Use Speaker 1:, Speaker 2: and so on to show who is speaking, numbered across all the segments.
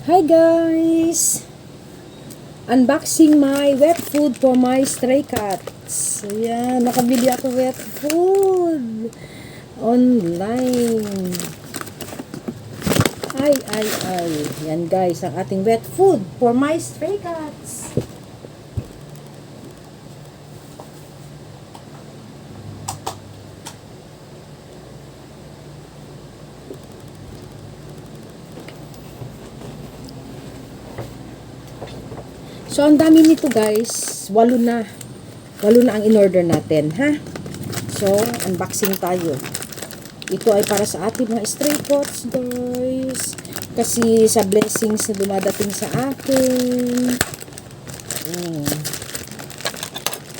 Speaker 1: Hi guys! Unboxing my wet food for my stray cats. Ayan, nakabili ako wet food online. Ay. Yan guys, ang ating wet food for my stray cats. So, ang dami nito guys. 8 na. 8 na ang in-order natin, ha? So, unboxing tayo. Ito ay para sa ating mga stray cats, guys. Kasi sa blessings na dumadating sa akin.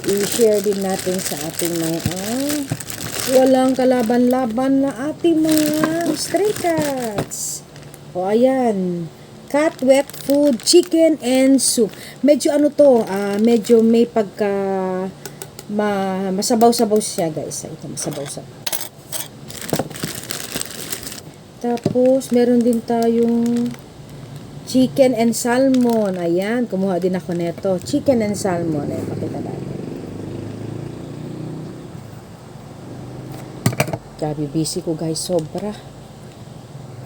Speaker 1: I-share din natin sa ating mga walang kalaban-laban na ating mga stray cats. O, ayan. Cat wet food, chicken and soup. Medyo ano to, medyo may pagka masabaw-sabaw siya, guys. Ito, masabaw-sabaw. Tapos, meron din tayong chicken and salmon. Ayan, kumuha din ako neto. Chicken and salmon. Ayan, pakita natin. Grabe, busy ko, guys. Sobra.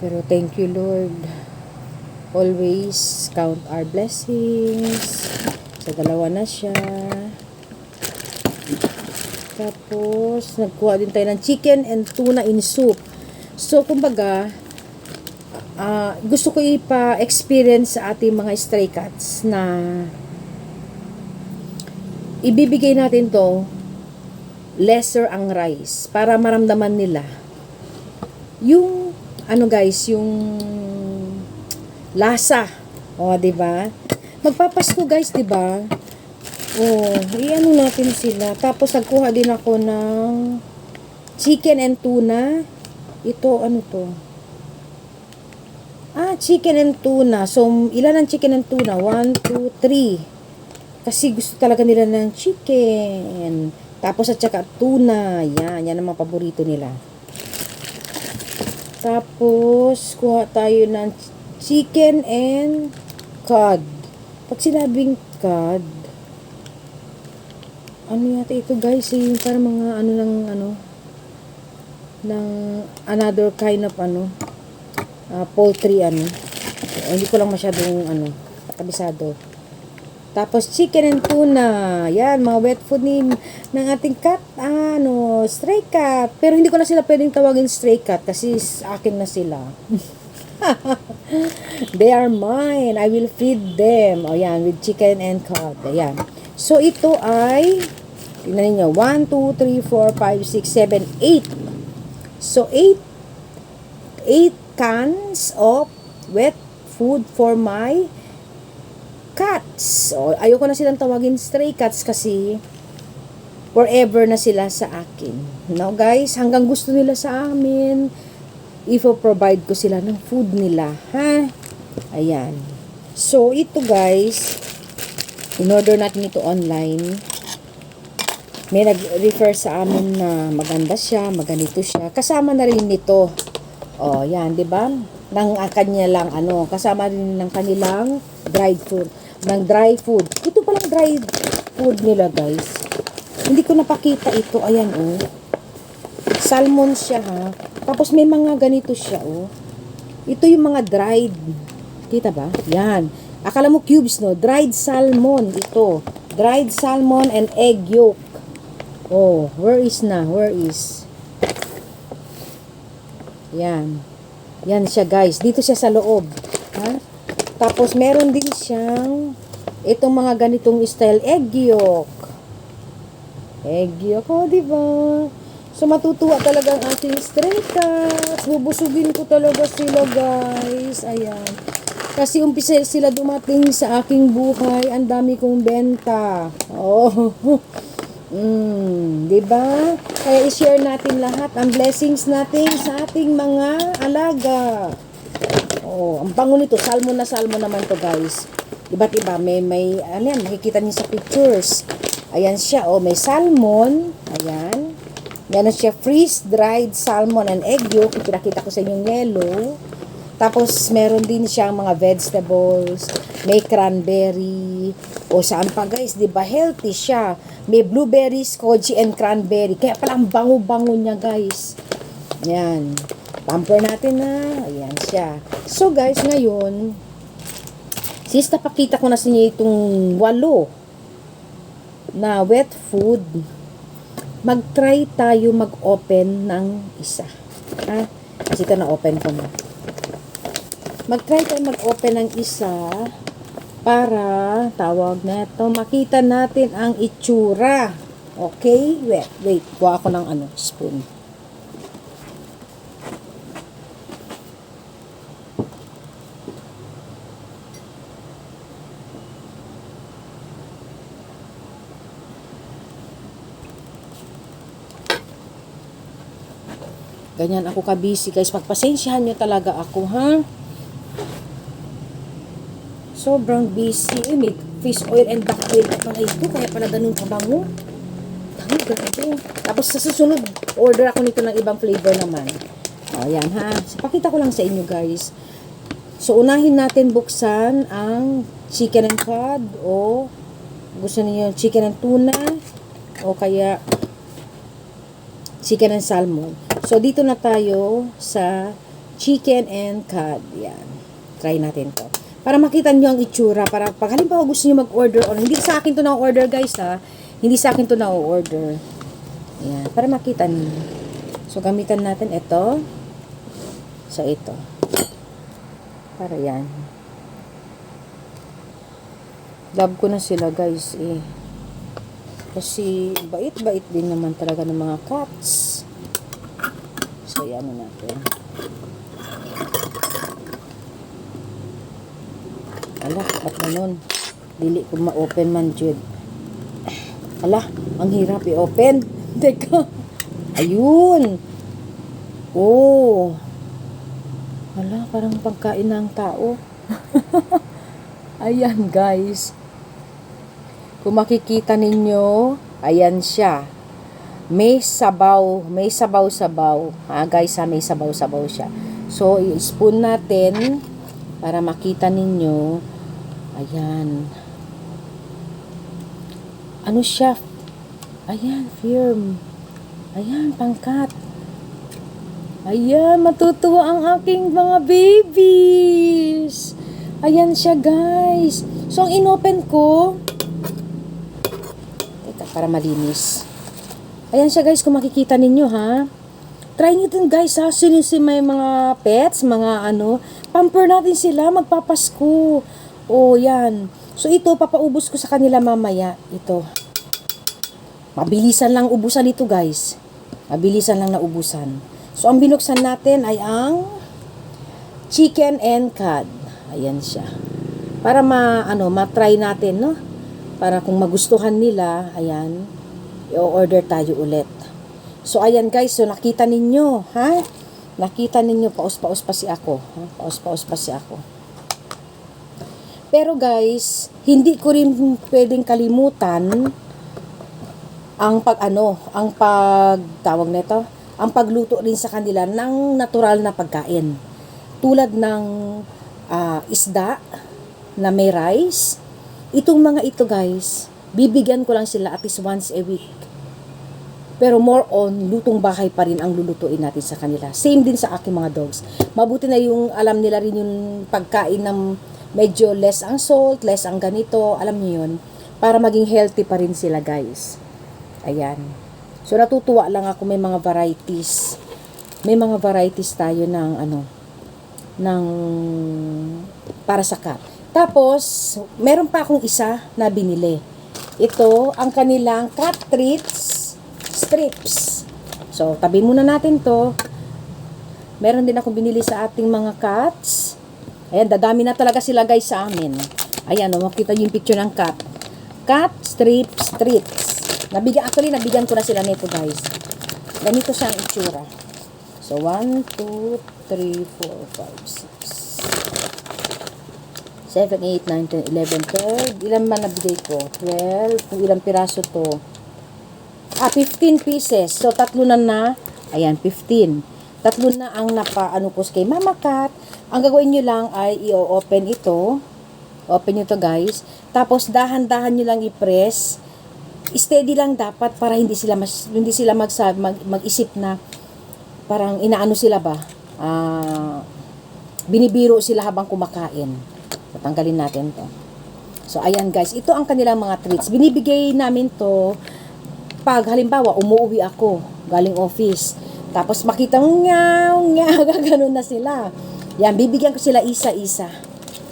Speaker 1: Pero, thank you, Lord. Always count our blessings. So, 2 na siya. Tapos, nagkuha din tayo ng chicken and tuna in soup. So, kumbaga, gusto ko ipa-experience sa ating mga stray cats na ibibigay natin to lesser ang rice para maramdaman nila yung, guys, yung lasa. O, diba? Magpapasko, guys, diba? O, i-ano natin sila. Tapos, nagkuha din ako ng chicken and tuna. Ito, ano to? Chicken and tuna. So, ilan ang chicken and tuna? 1, 2, 3. Kasi gusto talaga nila ng chicken. Tapos, at saka tuna. Yan ang mga paborito nila. Tapos, kuha tayo ng chicken and cod. Pag sinabing cod, ano yata ito, guys, para mga ng another kind of poultry hindi ko lang masyadong kabisado. Tapos chicken and tuna. Yan, mga wet food ng ating cat, stray cat. Pero hindi ko na sila pwedeng tawagin stray cat kasi akin na sila. They are mine. I will feed them. O yan, with chicken and cod. Ayan. So, ito ay, tingnan niyo, 1, 2, 3, 4, 5, 6, 7, 8. So, 8 cans of wet food for my cats. O, ayoko na silang tawagin stray cats kasi forever na sila sa akin. No, guys? Hanggang gusto nila sa amin. Provide ko sila ng food nila, ha? Ayan. So, ito guys, in-order natin ito online. May nag-refer sa amin na maganda siya, maganito siya. Kasama na rin nito. O, yan, di ba? Nang kanya lang, kasama rin ng kanilang dried food. Ng dry food. Ito palang dried food nila, guys. Hindi ko napakita ito. Ayan, salmon siya, ha? Tapos may mga ganito siya, Ito yung mga dried. Kita ba? Yan. Akala mo cubes, no? Dried salmon. Ito. Dried salmon and egg yolk. Oh, where is? Yan. Yan siya, guys. Dito siya sa loob. Ha? Tapos meron din siyang itong mga ganitong style egg yolk. Egg yolk, diba? So, matutuwa talaga ang ating stray cats. Bubusugin ko talaga sila, guys. Ayan. Kasi umpisa sila dumating sa aking buhay. Ang dami kong benta. Oh. Diba? Kaya i-share natin lahat ang blessings natin sa ating mga alaga. Oh, ang bango nito. Salmon na salmon naman to, guys. Iba't iba. May makikita niyo sa pictures. Ayan siya. Oh, may salmon. Ayan. Yan siya, freeze-dried salmon and egg yolk. Pinakita ko sa inyong yellow. Tapos, meron din siyang mga vegetables, may cranberry, o saan pa guys, di ba healthy siya. May blueberries, koji, and cranberry. Kaya pala ang bango-bango niya guys. Yan. Pamper natin na. Ayan siya. So guys, ngayon, since napakita ko na sa inyo itong 8 na wet food, mag-try tayo mag-open ng isa. Ha? Kasi ito na-open ko na. Mag-try tayo mag-open ng isa para, tawag na ito, makita natin ang itsura. Okay? Wait. Kuha ako ng spoon. Ganyan ako ka-busy guys. Pagpasensyahan nyo talaga ako, ha? Sobrang busy. May fish oil and duck oil pa pala ito. Kaya pala ganun kabango. Dami, grabe. Tapos sa susunod, order ako nito ng ibang flavor naman. O, yan ha. So, pakita ko lang sa inyo guys. So, unahin natin buksan ang chicken and cod o gusto niyo chicken and tuna o kaya chicken and salmon. So, dito na tayo sa chicken and cod. Yan. Try natin to. Para makita nyo ang itsura. Para pag halimbawa gusto nyo mag-order. Or hindi sa akin to na-order guys ha. Hindi sa akin to na-order. Yan. Para makita nyo. So, gamitan natin ito. So, ito. Para yan. Love ko na sila guys eh. Kasi bait-bait din naman talaga ng mga cats. So, yan na natin. Ala, ba't ganun? Dili ko ma-open man, Jude. Ala, ang hirap i-open. Teka. Ayun. Oh. Ala, parang pagkain ng tao. Ayan, guys. Kung makikita ninyo, ayan siya. May sabaw-sabaw. Ha, guys, ha, may sabaw-sabaw siya. So, i-spoon natin para makita ninyo. Ayan. Ano siya? Ayan, firm. Ayan, pangkat. Ayan, matutuwa ang aking mga babies. Ayan siya, guys. So, ang inopen ko, teka, para malinis. Ayan siya, guys, kung makikita ninyo, ha. Try nyo din, guys, ha. Sinisi may mga pets, mga pamper natin sila, magpapasko. Oh, yan. So, ito, papaubos ko sa kanila mamaya. Ito. Mabilisan lang ubusan ito, guys. Mabilisan lang naubusan. So, ang binuksan natin ay ang chicken and cod. Ayan siya. Para ma-try natin, no? Para kung magustuhan nila, ayan, i-order tayo ulit. So, ayan, guys. So, nakita ninyo, ha? Nakita ninyo, paus-paus pa si ako. Ha? Paus-paus pa si ako. Pero guys, hindi ko rin pwedeng kalimutan ang tawag nito, ang pagluto rin sa kanila ng natural na pagkain. Tulad ng isda na may rice. Itong mga ito guys, bibigyan ko lang sila at least once a week. Pero more on, lutong bahay pa rin ang lulutuin natin sa kanila. Same din sa aking mga dogs. Mabuti na yung alam nila rin yung pagkain ng medyo less ang salt, less ang ganito, alam niyo yun, para maging healthy pa rin sila guys. Ayan. So natutuwa lang ako may mga varieties. May mga varieties tayo ng para sa cat. Tapos, meron pa akong isa na binili. Ito, ang kanilang cat treats strips. So, tabi muna natin to. Meron din akong binili sa ating mga cats. Ayan, dadami na talaga sila guys sa amin. Ayan, makita yung picture ng cat. Cat strips treats. Nabigyan ko na sila nito guys. Ganito siya ang itsura. So, 1, 2, 3, 4, 5, 6, 7, 8, 9, 10, 11, 12. Ilan man nabigay ko? 12. Kung ilang piraso to? 15 pieces. So, tatlo na. Ayan, 15. Tatlo na ang ko kay Mama Cat. Ang gagawin nyo lang ay i-open ito. Open nyo to guys. Tapos dahan-dahan nyo lang i-press. Steady lang dapat para hindi sila mag-isip na parang inaano sila ba. Binibiro sila habang kumakain. Tatanggalin natin to. So ayan guys, ito ang kanilang mga treats. Binibigay namin to pag halimbawa umuwi ako galing office. Tapos makita nyaw, gaganon na sila. Yan, bibigyan ko sila isa-isa.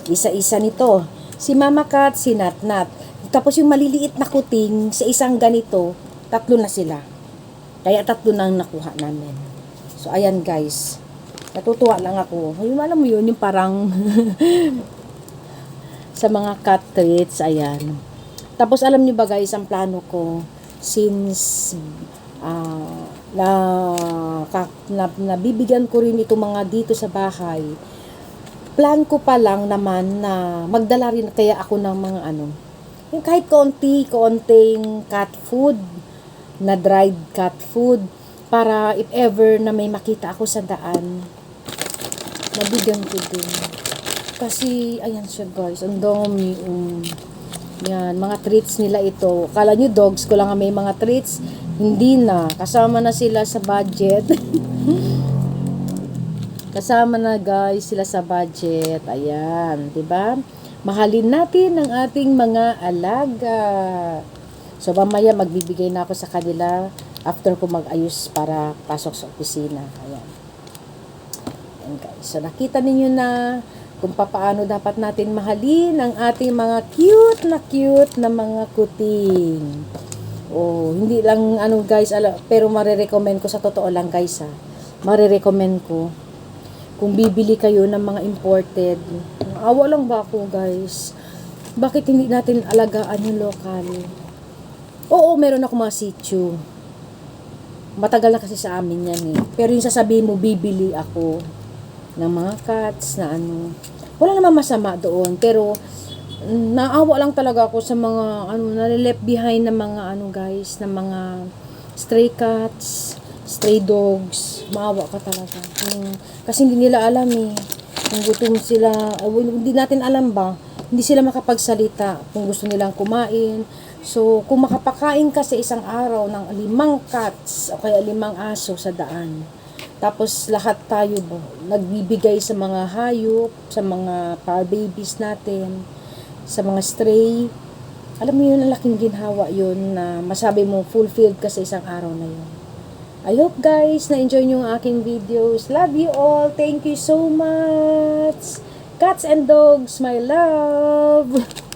Speaker 1: Isa-isa nito. Si Mama Cat, si Natnat. Tapos yung maliliit na kuting, sa isang ganito, 3 na sila. Kaya 3 nang nakuha namin. So, ayan guys. Natutuwa lang ako. Yung alam mo yun, yung parang sa mga cat treats, ayan. Tapos, alam niyo ba guys, ang plano ko, since nabibigyan ko rin ito mga dito sa bahay, plan ko pa lang naman na magdala rin kaya ako ng mga yung kahit konting cat food, na dried cat food, para if ever na may makita ako sa daan, mabigyan ko din. Kasi, ayan siya guys, ang dami. Yan, mga treats nila ito. Kala nyo dogs ko lang may mga treats. Hindi na. Kasama na sila sa budget. Kasama na guys sila sa budget. Ayan, 'di ba? Mahalin natin ang ating mga alaga. So mamaya magbibigay na ako sa kanila after ko mag-ayos para pasok sa opisina. Ayan. Ayan guys. So nakita ninyo na kung paano dapat natin mahalin ang ating mga cute na mga kuting. Oh, hindi lang guys, pero marirecommend ko sa totoo lang guys Marirecommend ko kung bibili kayo ng mga imported. Awa lang ba ako guys? Bakit hindi natin alagaan yung local? Oo, meron ako mga sitio. Matagal na kasi sa amin yan Pero yung sasabihin mo, bibili ako ng mga cats na wala namang masama doon, pero naawa lang talaga ako sa mga nalileft behind na mga guys, na mga stray cats, stray dogs. Maawa ka talaga. Kasi hindi nila alam kung gutom sila, hindi natin alam ba, hindi sila makapagsalita kung gusto nilang kumain. So, kung makapakain ka sa isang araw ng 5 cats o kaya 5 aso sa daan, tapos lahat tayo nagbibigay sa mga hayop, sa mga fur babies natin, sa mga stray. Alam mo yun, ang laking ginhawa yun na masabi mo fulfilled ka sa isang araw na yun. I hope guys na-enjoy nyo ang aking videos. Love you all. Thank you so much. Cats and dogs, my love.